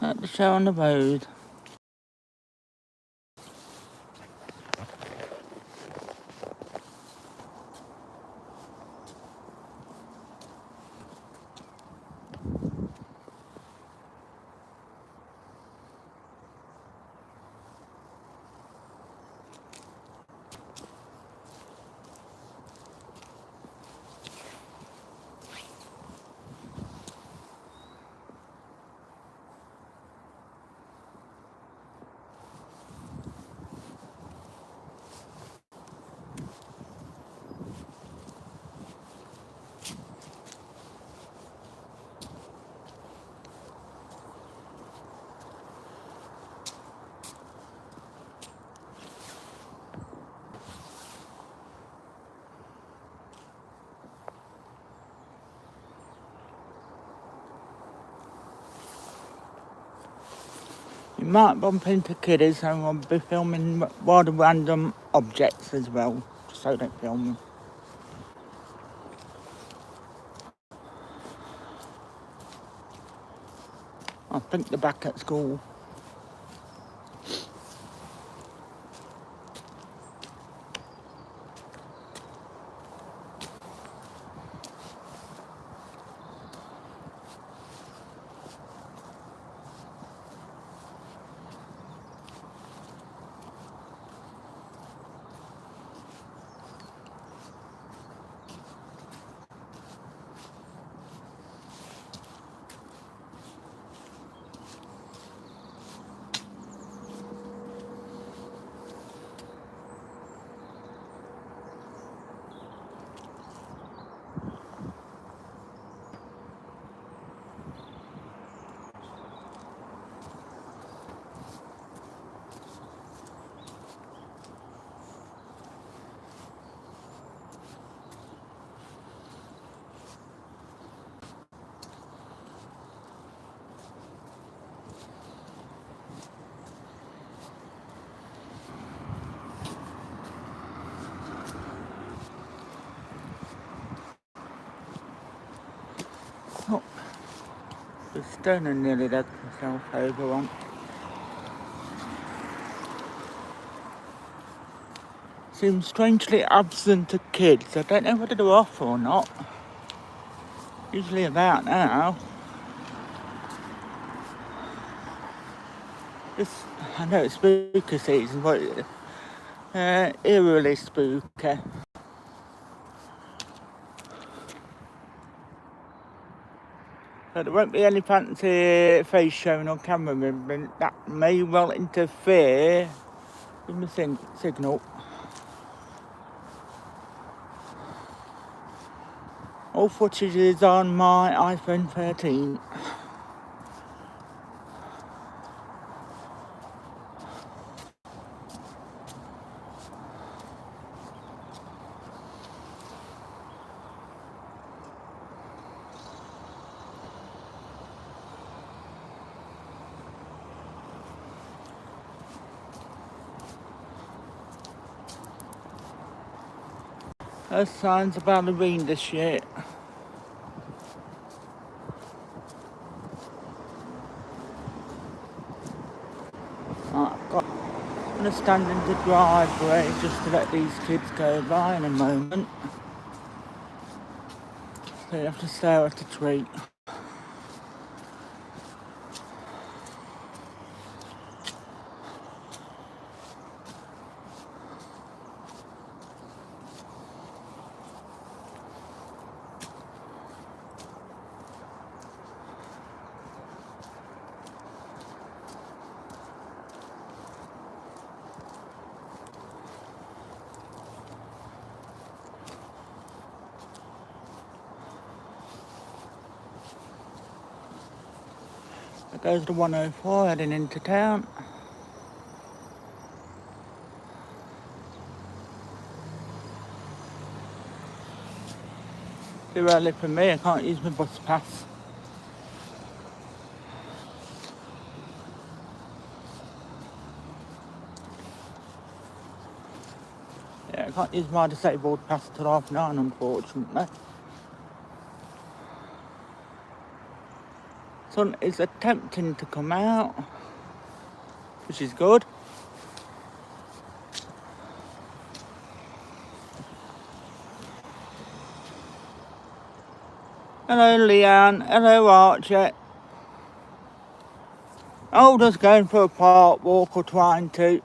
at the show on the road. You might bump into kiddies, so I'll be filming rather random objects as well, so don't film them. I think they're back at school. Oh, the stoner nearly dug herself over on. Seems strangely absent to kids. I don't know whether they're off or not. Usually about now. I know it's spooky season, but eerily spooky. But there won't be any fancy face showing on camera movement. That may well interfere with my signal. All footage is on my iPhone 13. There's signs of Halloween this year. I'm going to stand in the driveway just to let these kids go by in a moment. So you have to stare at the tree. There goes the 104 heading into town. Too early for me, I can't use my bus pass. Yeah, I can't use my disabled pass till 9:30, unfortunately. sun is attempting to come out, which is good. Hello Leanne, hello Archie. Oh, just going for a park walk or trying to.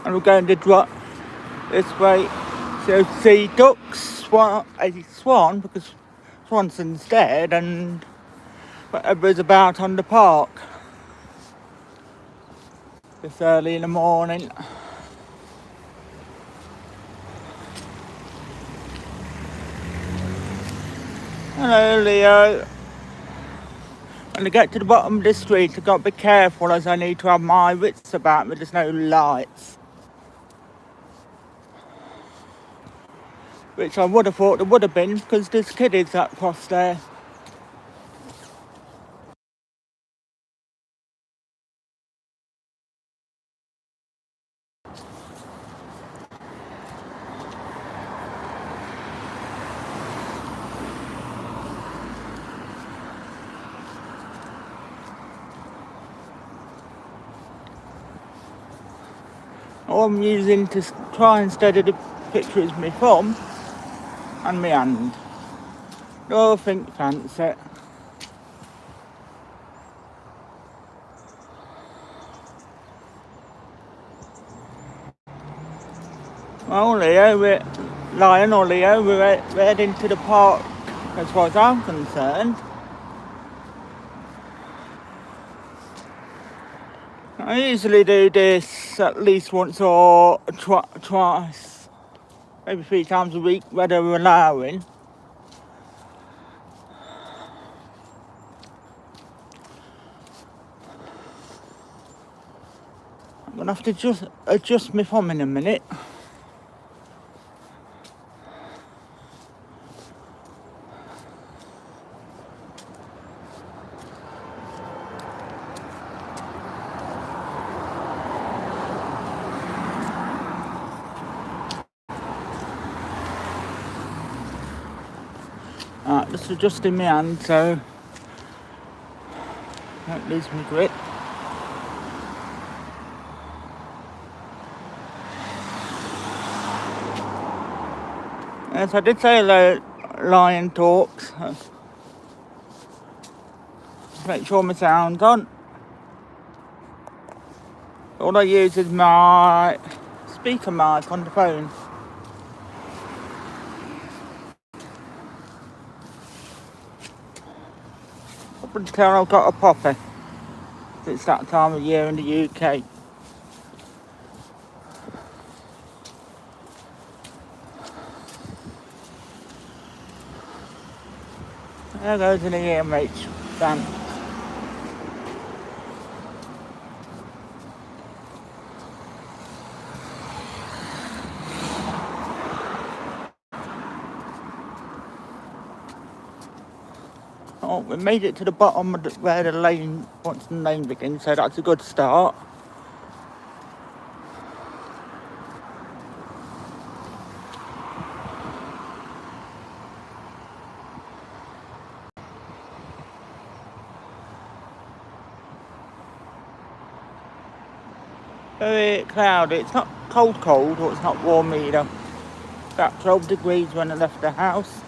And we're going to drop this way to see ducks, a swan, because Swanson's dead, and whatever's about on the park this early in the morning. Hello Leo. When I get to the bottom of this street, I've got to be careful as I need to have my wits about me. There's no lights, which I would have thought there would have been because there's kiddies that cross there. All I'm using to try and steady the picture is my thumb and my hand. Nothing fancy. Well, Leo, we're heading to the park as far as I'm concerned. I usually do this at least once or twice, maybe 3 times a week, weather allowing. I'm gonna have to just adjust my thumb in a minute. Just adjusting my hand so don't lose my grip. Yes, I did say hello, Lion Talks. Make sure my sound's on. All I use is my speaker mic on the phone. Up until I've got a poppy. It's that time of year in the UK. There goes an EMH van. Oh, we made it to the bottom of where the lane, once the lane begins, so that's a good start. Very cloudy. It's not cold, or it's not warm either. About 12 degrees when I left the house.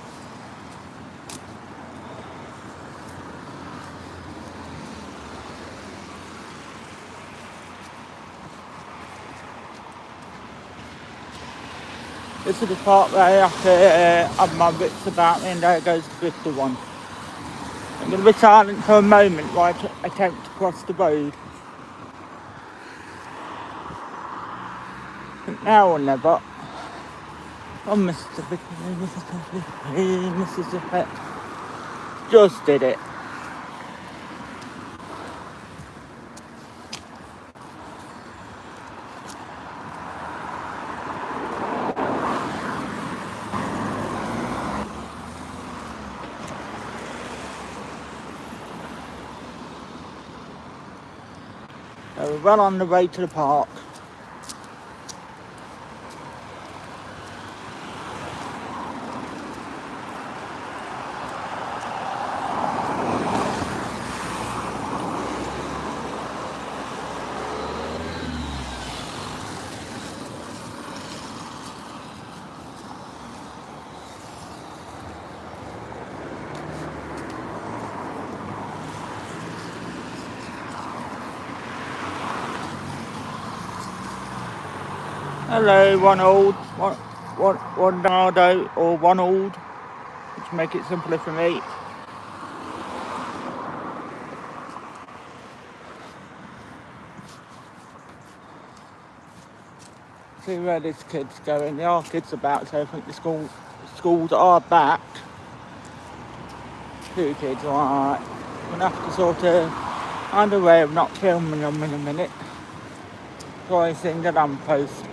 This is the part where I have to have my wits about me, and there goes 51. I'm going to be silent for a moment while I attempt to cross the road. Now or never. Oh, Mississippi. Just did it. So we're well on the way to the park. Hello, one Nardo or one old, which make it simpler for me. See where this kid's going. There are kids about, so I think the schools are back. 2 kids, alright. I'm gonna have to sort of find a way of not filming them in a minute. So I seen the lamppost.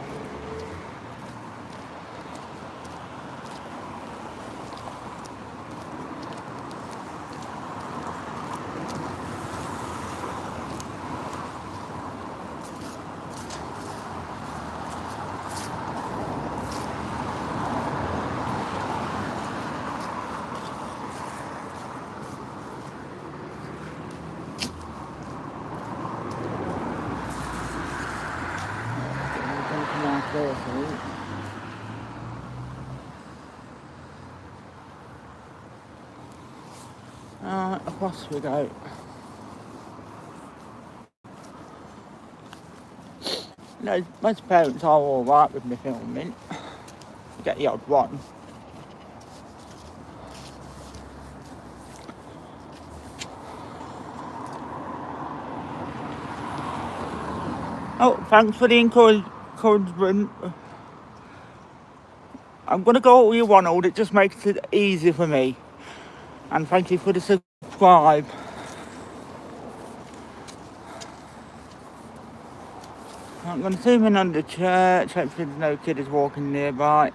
Across we go. No, most parents are alright with me filming. You get the odd one. Oh, thanks for the encouragement. I'm gonna go all you want, old. It just makes it easy for me. And thank you for the subscribe. I'm going to zoom in on the church. Hopefully there's no kid is walking nearby.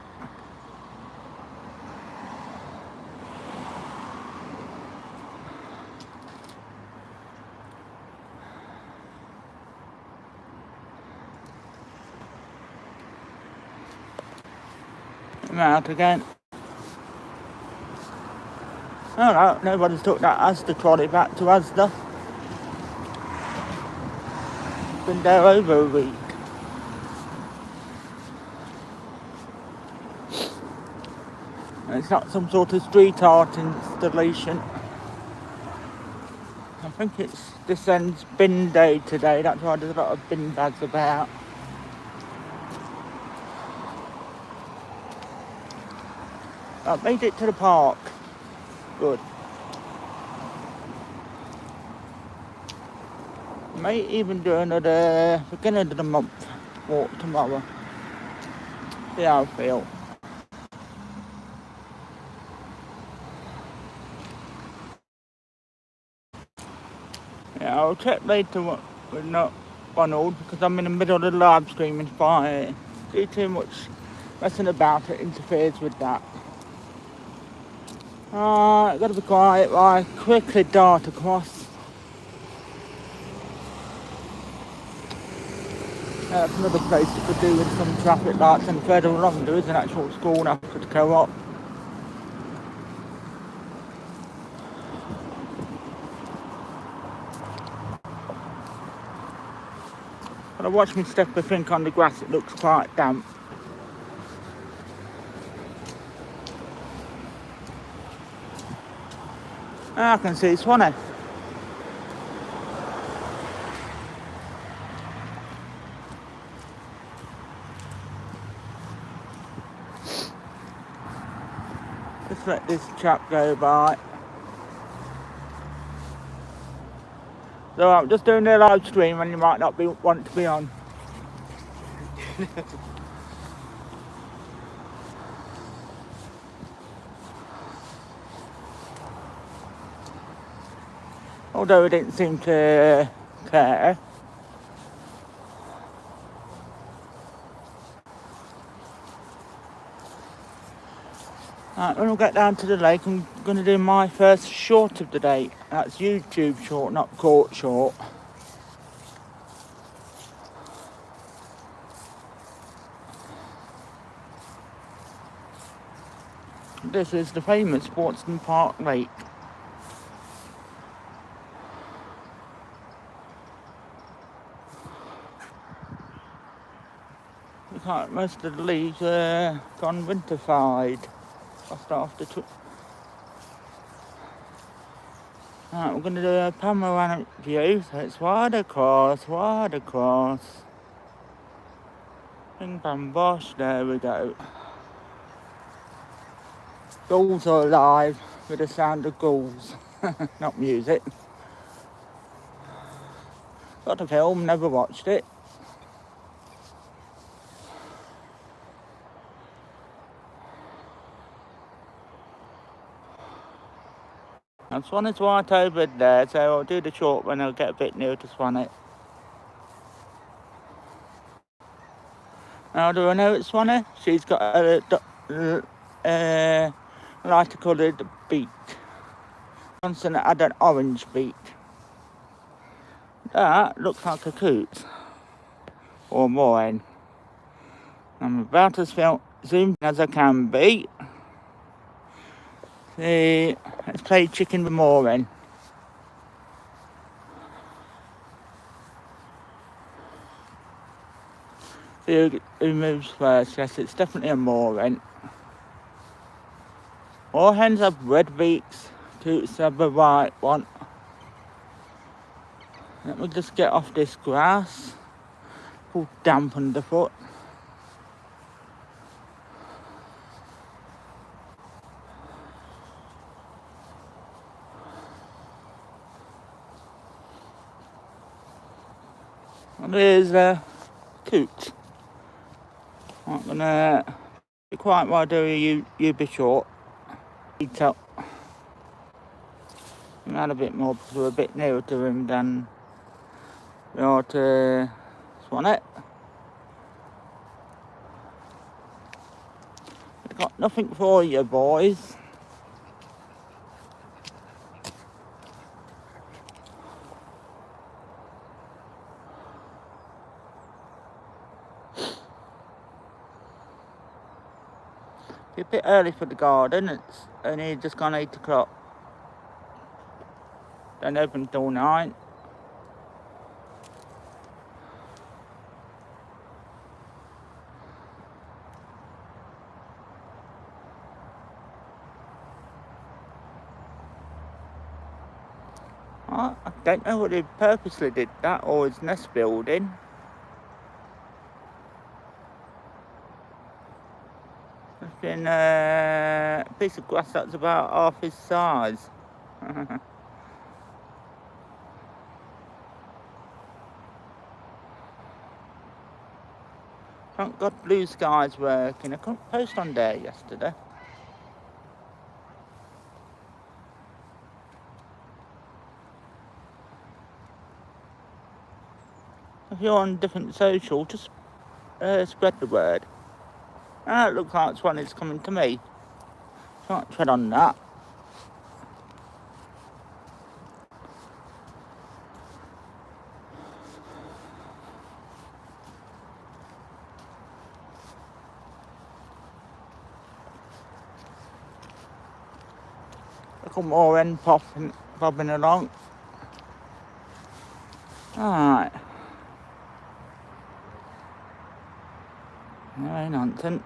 I'm out again. Oh no, nobody's took that Asda trolley back to Asda. Been there over a week. And it's not some sort of street art installation. I think it's this end's bin day today. That's why there's a lot of bin bags about. I've made it to the park. Good. May even do another beginning of the month walk tomorrow. See how I feel. Yeah, I'll check later with not one old because I'm in the middle of the live stream and if I do too much messing about it interferes with that. Gotta be quiet while I quickly dart across. That's another place you could do with some traffic lights and further along there is an actual school after the co-op. When I watch me step I think on the grass it looks quite damp. I can see Swanee. Just let this chap go by. So I'm just doing a live stream and you might not want to be on. Although he didn't seem to care. Right, when we get down to the lake, I'm going to do my first short of the day. That's YouTube short, not court short. This is the famous Sportsman Park Lake. Most of the leaves are gone winterfied. I'll start off the Right, we're going to do a panoramic view, so it's wide across. Bing bang bosh, there we go. Gulls are alive with the sound of gulls, not music. Got the film, never watched it. And Swan is right over there, so I'll do the short when I'll get a bit near to Swan. Now, do I know it's Swanee? She's got a lighter coloured beak. Johnson had an orange beak. That looks like a coot or moorhen. I'm about as zoomed in as I can be. See, let's play chicken with moorhen. See who moves first. Yes, it's definitely a moorhen. Moorhens have red beaks, coots have a white one. Let me just get off this grass. All damp underfoot. And there's a coot. I'm gonna be quiet while I do you be short. Eat up. I'm add a bit more because we're a bit nearer to him than we are to Swanette. I've got nothing for you boys. It's a bit early for the garden, it's only just gone 8 o'clock. Don't open till 9. I don't know whether he purposely did that or his nest building. There's been a piece of grass that's about half his size. Thank God blue skies working. I couldn't post on there yesterday. If you're on different social, just spread the word. Ah, it looks like Swan is coming to me. Can't tread on that. Look at moorhen bobbing along. Alright. No nonsense.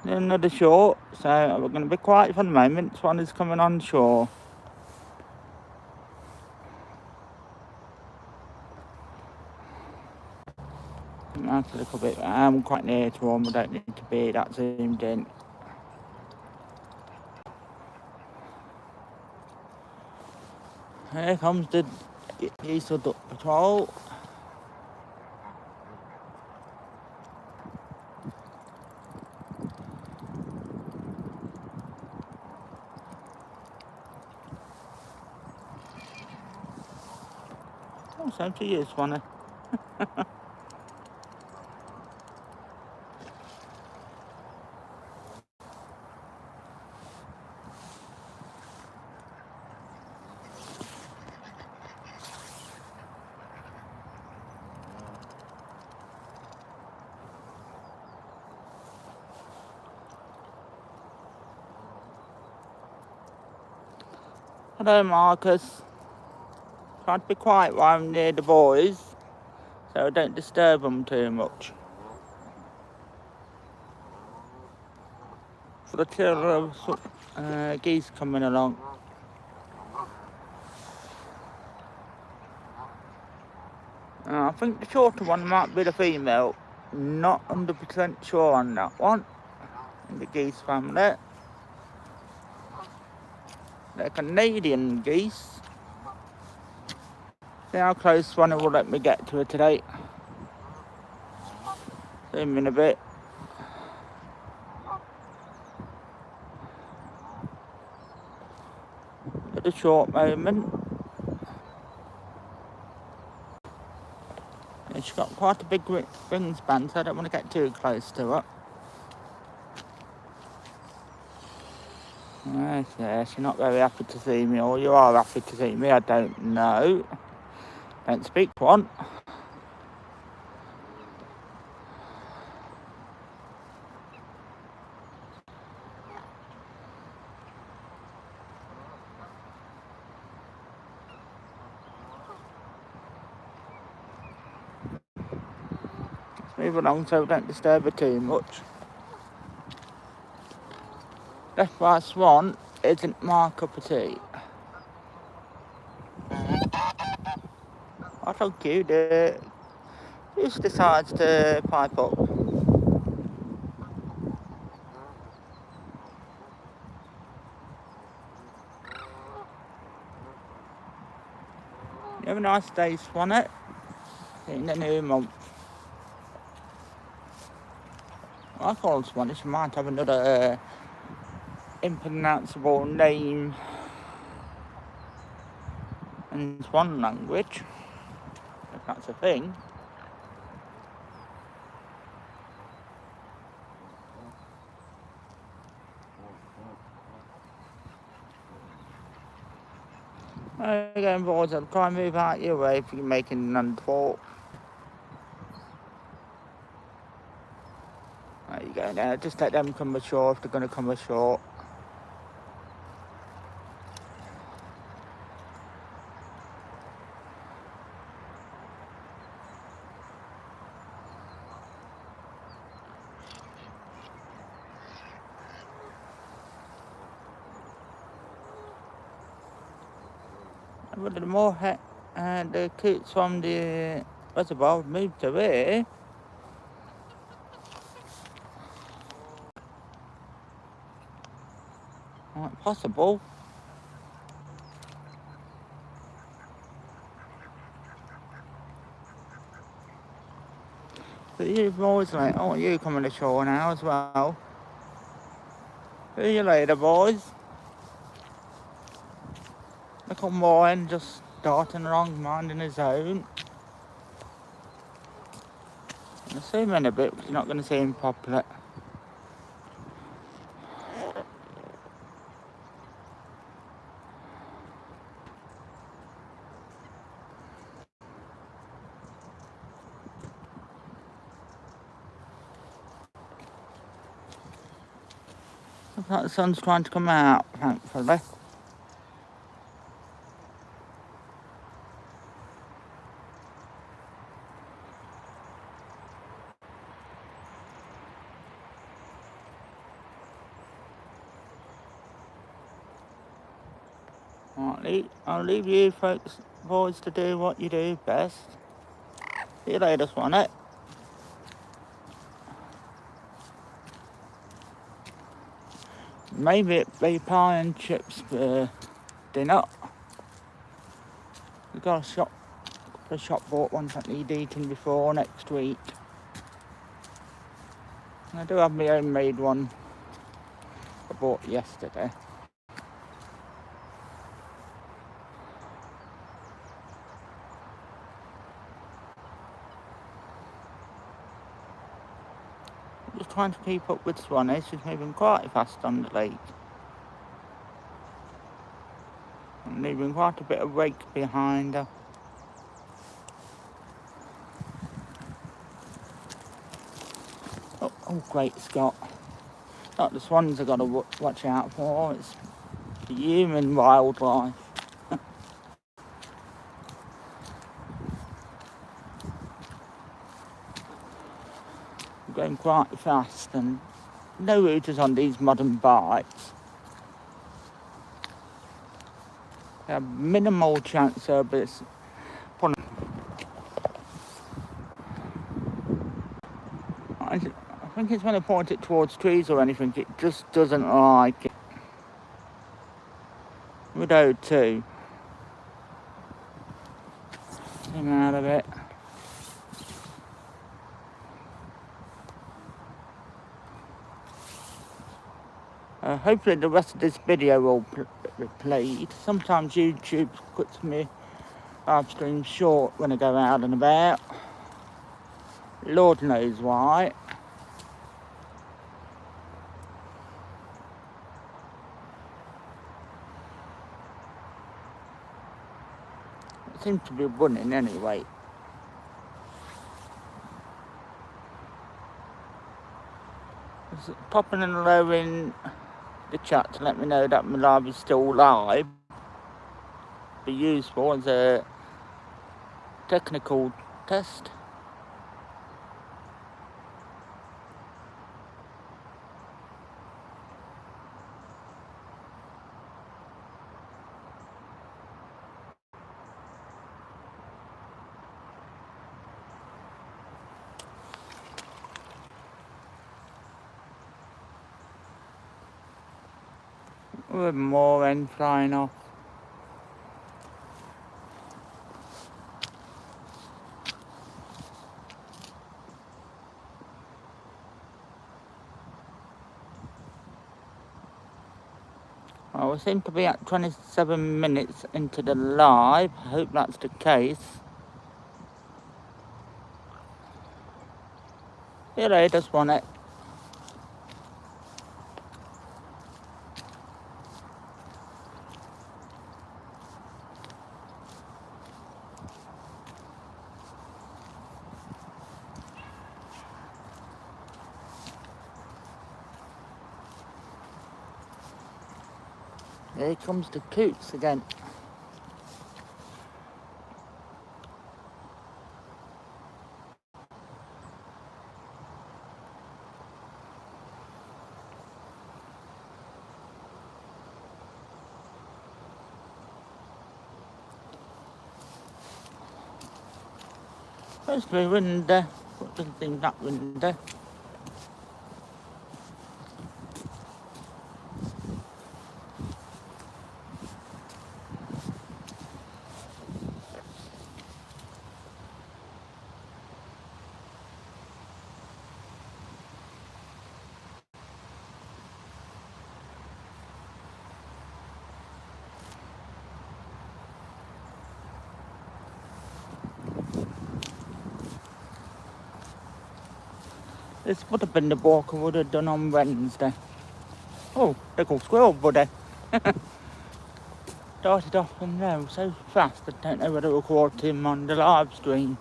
Another short, so we're going to be quiet for the moment. Swan is coming on shore. That's a little bit. I'm quite near to him. I don't need to be that zoomed in. Here comes the diesel duck patrol. Oh, same to you, Swanee. Hello, Marcus. Try to be quiet while I'm near the boys, so I don't disturb them too much. For the tail of geese coming along. I think the shorter one might be the female. not 100% sure on that one. In the geese family. They're Canadian geese. See how close one will let me get to it today. See him in a bit. At a short moment. And she's got quite a big wingspan, so I don't want to get too close to her. Yeah, she's not very happy to see me, or you are happy to see me, I don't know. Don't speak one. Let's move along so we don't disturb her too much. Left by swan isn't my cup of tea. I told you that just decides to pipe up. You have a nice day, Swanette, in the new month. I call Swanette, she might have another impronounceable name in Swan language, if that's a thing. Again, boys, I'll try and move out your way if you're making an underfall. There you go now, just let them come ashore if they're going to come ashore. But the more the coots from the reservoir moved to here. Not possible. But you boys, like, oh, you coming ashore now as well. See you later, boys. Look at mine just darting along, minding his own. I'll see him in a bit because you're not going to see him properly. Looks like the sun's trying to come out, thankfully. I'll leave you folks, boys, to do what you do best. See you later, Swanette. Maybe it'd be pie and chips for dinner. We've got a shop bought ones that need eating before next week. And I do have my own made one I bought yesterday. Just trying to keep up with Swanee, she's moving quite fast on the lake. And leaving quite a bit of wake behind her. Oh, great Scott. Not the swans I've got to watch out for, it's the human wildlife. Going quite fast and no routers on these modern bikes. They have minimal chance of this. think it's when I point it towards trees or anything, it just doesn't like it. Widow too. Him out of it. Hopefully the rest of this video will be played. Sometimes YouTube cuts me live stream short when I go out and about. Lord knows why. It seems to be running anyway. Just popping and low in the chat to let me know that my live is still live. Be useful as a technical test. With more end flying off. Well, we seem to be at 27 minutes into the live. I hope that's the case. Here I just want it. Here comes the coots again. Supposed to be windy, but it doesn't seem that windy. This would have been the walk I would have done on Wednesday. Oh, little squirrel buddy. Darted off and now so fast I don't know whether to record him on the live stream.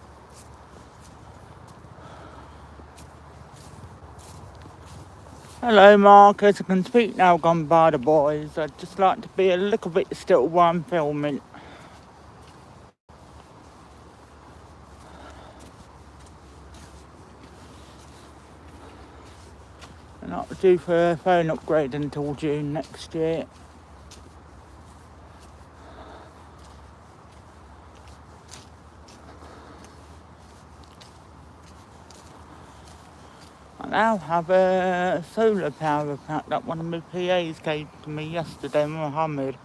Hello Marcus, I can speak now, gone by the boys. I'd just like to be a little bit still while I'm filming. I'm not due for a phone upgrade until June next year. I now have a solar power pack that one of my PAs gave to me yesterday, Mohammed.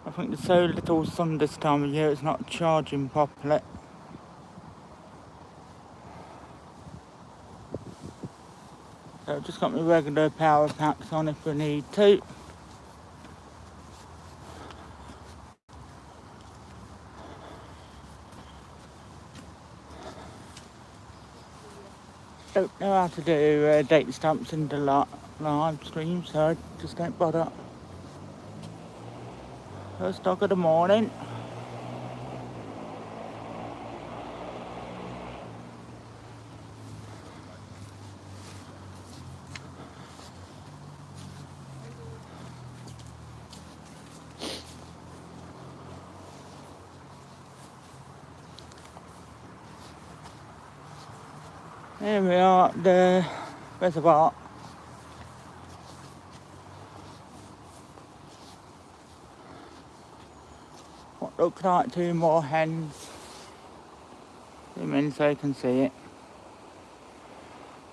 I think the so little sun this time of year it's not charging properly. So I've just got my regular power packs on if I need to. Don't know how to do date stamps in the live stream, so I just don't bother. First dog of the morning. Here we are at the reservoir. What looks like two more hens. Zoom in so you can see it.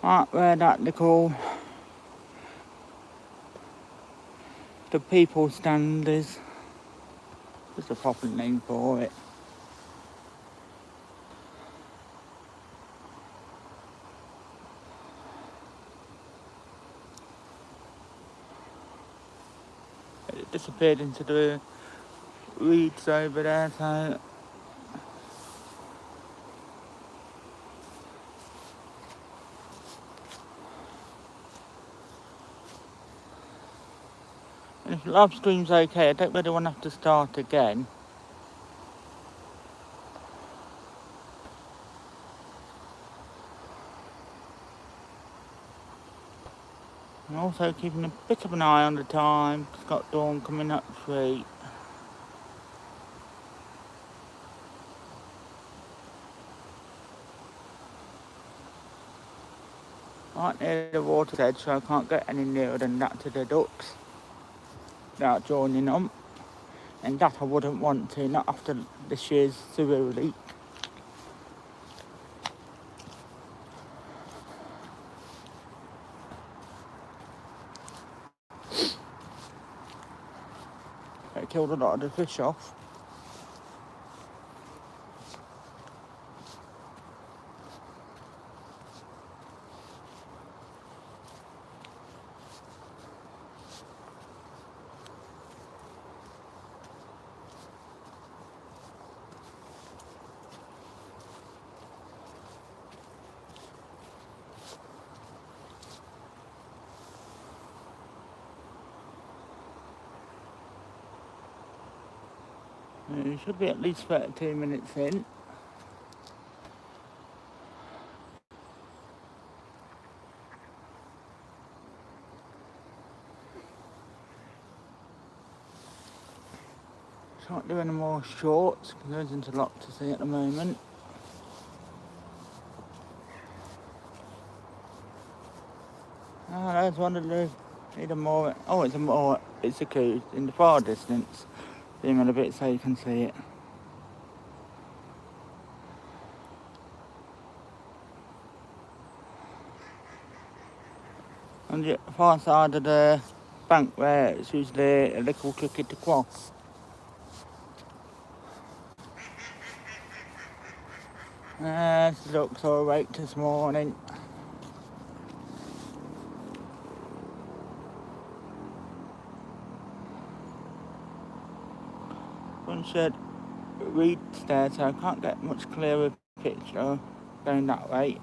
Right where that little the people stand is. Just a proper name for it. It disappeared into the reeds over there, so if the live stream's okay, I don't really want to have to start again. I'm also keeping a bit of an eye on the time. It's got dawn coming up 3. Right near the water's edge, so I can't get any nearer than that to the ducks without joining them. And that I wouldn't want to, not after this year's sewer leak. It killed a lot of the fish off. It should be at least 32 minutes in. Can't do any more shorts because there isn't a lot to see at the moment. Oh, there's one of the either more. Oh, it's a coup in the far distance. Zoom in a bit so you can see it. On the far side of the bank where it's usually a little tricky to cross. The ducks are awake this morning. One shed reeds there, so I can't get much clearer picture going that way.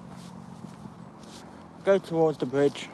Go towards the bridge.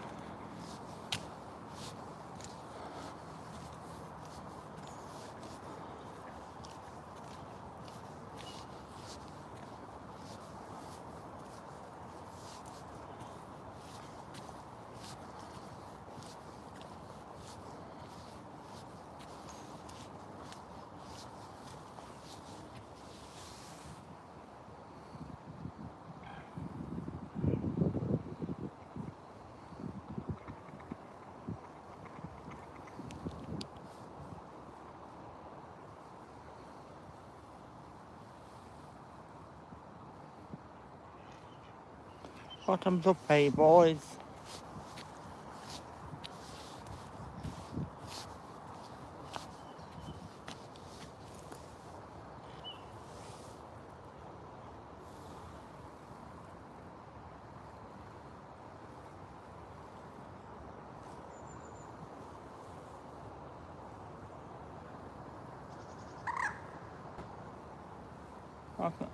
Bottoms up, hey boys.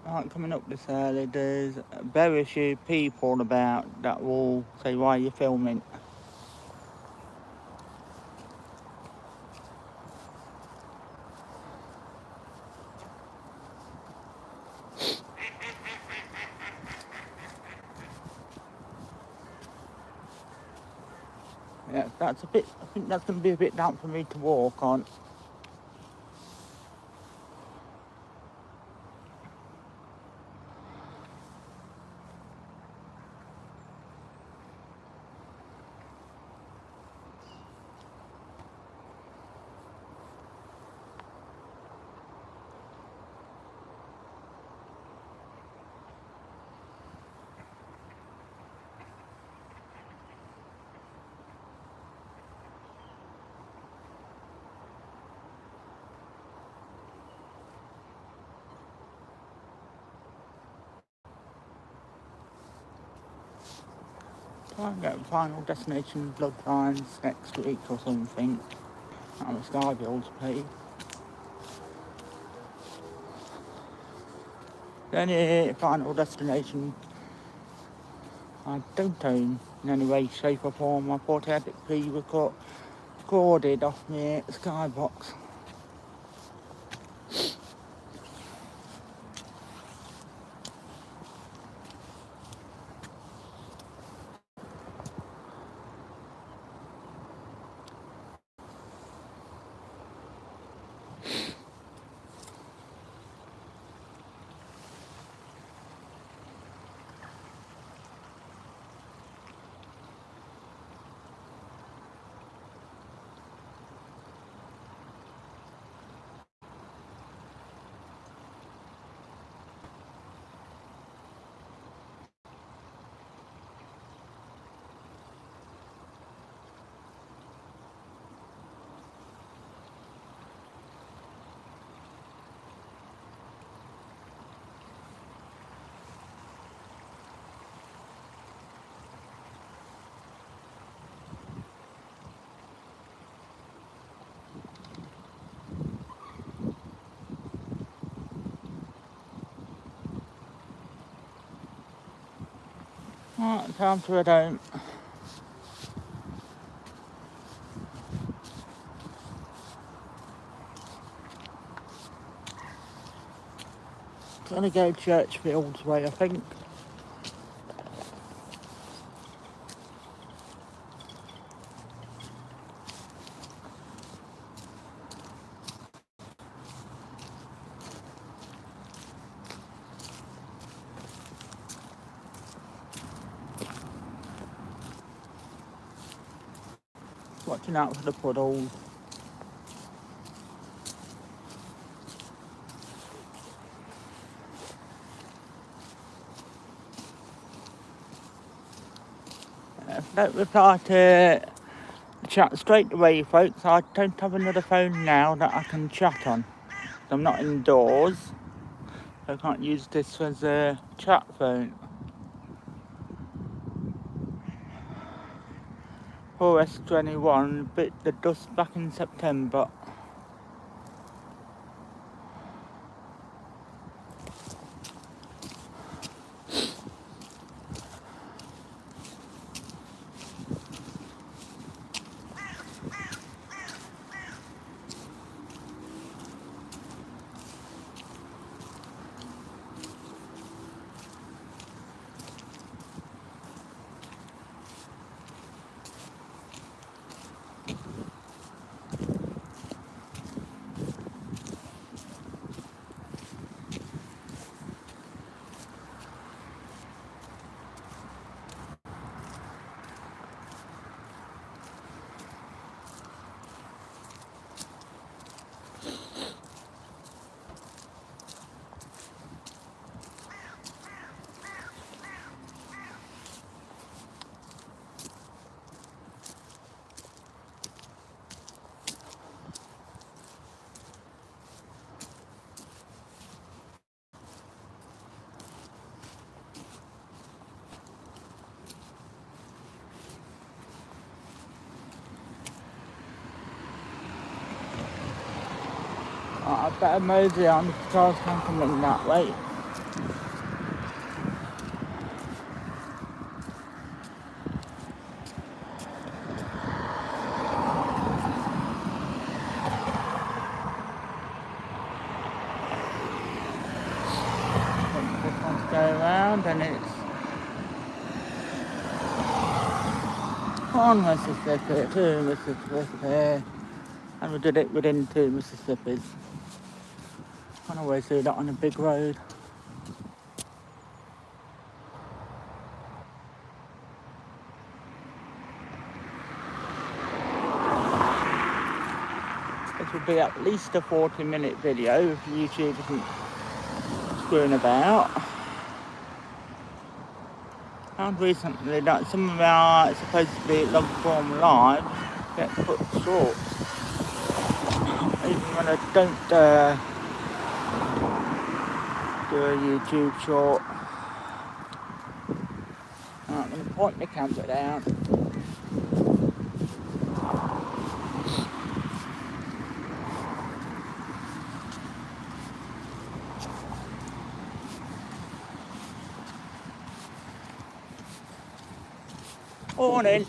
Like coming up this early, there's very few people about that will say, why are you filming? Yeah, that's a bit, I think that's going to be a bit damp for me to walk on. Might get Final Destination Bloodlines next week or something. And the Sky Bill's paid. Then Final Destination I don't own in any way, shape or form. I thought I had it pre-recorded off my Skybox. Right, time to head home. Gonna go Churchfield's way, I think. Watching out for the puddles. If I don't reply to the chat straight away, folks, I don't have another phone now that I can chat on. I'm not indoors, so I can't use this as a chat phone. 4S21 bit the dust back in September. I better mosey on if the cars can come in that way. This one's go around and it's on Mississippi, to Mississippi. And we did it within 2 Mississippis. Can't always do that on a big road. This will be at least a 40-minute video if YouTube isn't screwing about. Found recently that some of our supposedly long form lives get cut short. Even when I don't do a YouTube short. and point the camera down. Morning.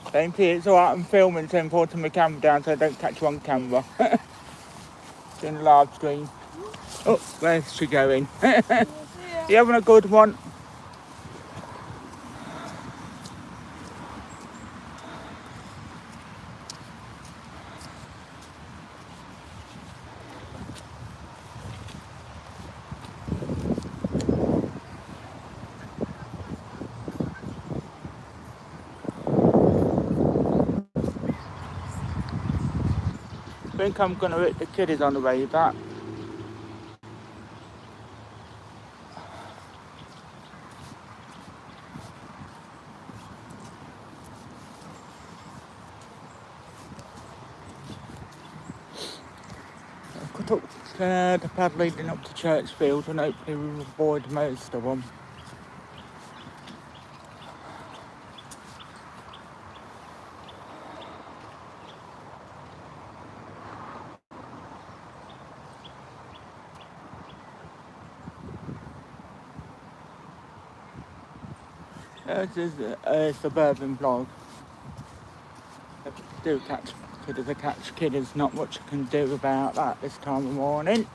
Thank you, it's alright, I'm filming, so I'm putting my camera down so I don't catch you on camera. Doing a live stream. Oh, where's she going? You having a good one? I think I'm going to hit the kiddies on the way back. I cut up the path leading up to Churchfield and hopefully we'll avoid most of them. This is a suburban vlog. If you do catch kiddies, not much I can do about that this time of morning.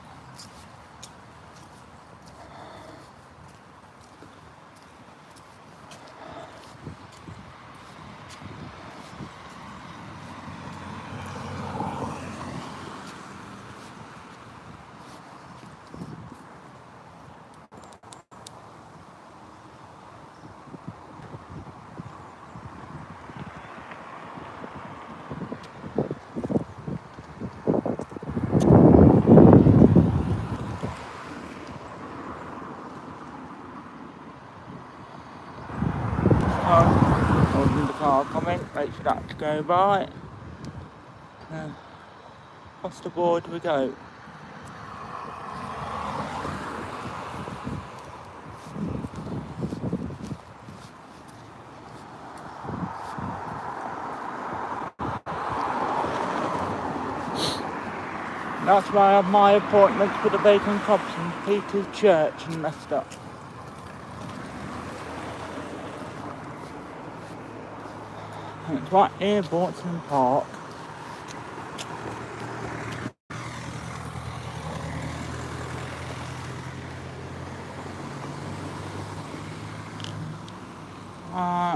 Holding the car coming, wait for that to go by. Across the board we go. That's where I have my appointment for the bacon cobs in Peter's Church in Leicester. It's right near Borton Park.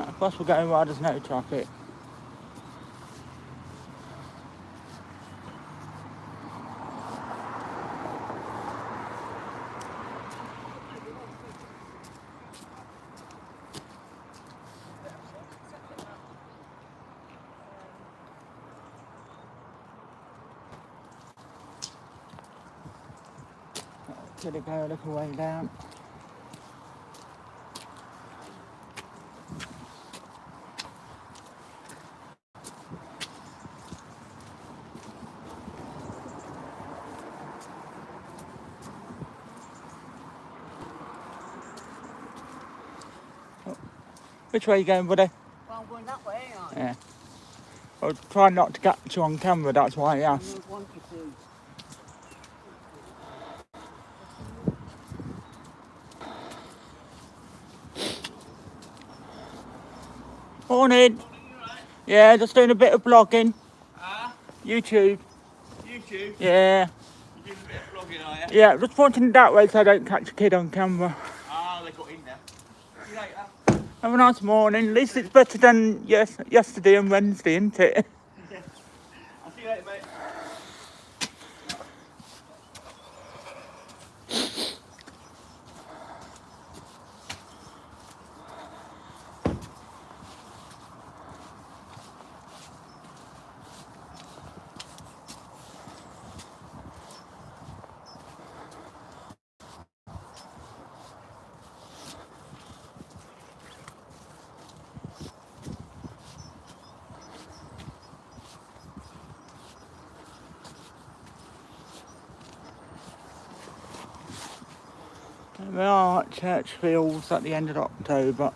Of course we're going where there's no traffic. Should it go a little way down? Which way are you going, buddy? Well, I'm going that way, aren't I? Yeah. I'll try not to catch you on camera, that's why I asked. I don't want you to. Morning. Right. Yeah, just doing a bit of vlogging. YouTube. YouTube? Yeah. You're doing a bit of vlogging, are you? Yeah, just pointing that way so I don't catch a kid on camera. They got in there. See you later. Have a nice morning. At least it's better than yesterday and Wednesday, isn't it? I'll see you later, mate. We are at Churchfields at the end of October.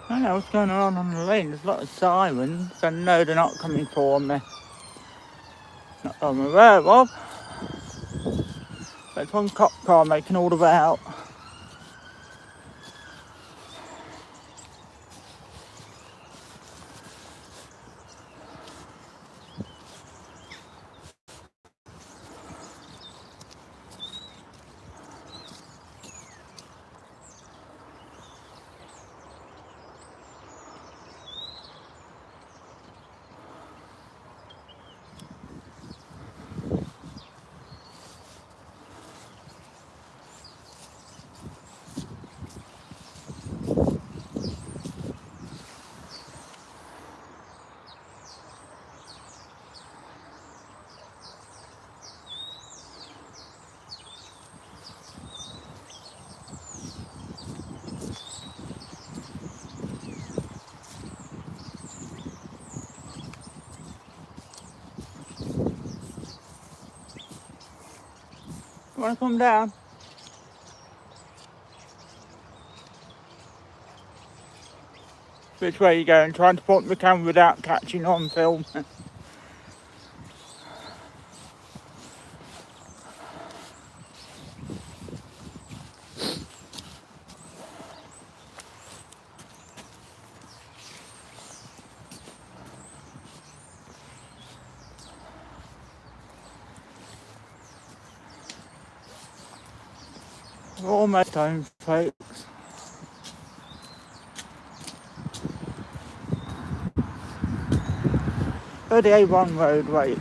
I don't know what's going on the lane. There's a lot of sirens. I know they're not coming for me. Not that I'm aware of. There's one cop car making all about. You want to come down? Which way are you going? Trying to point the camera without catching on film. We're almost home, folks. The A1 road, wait.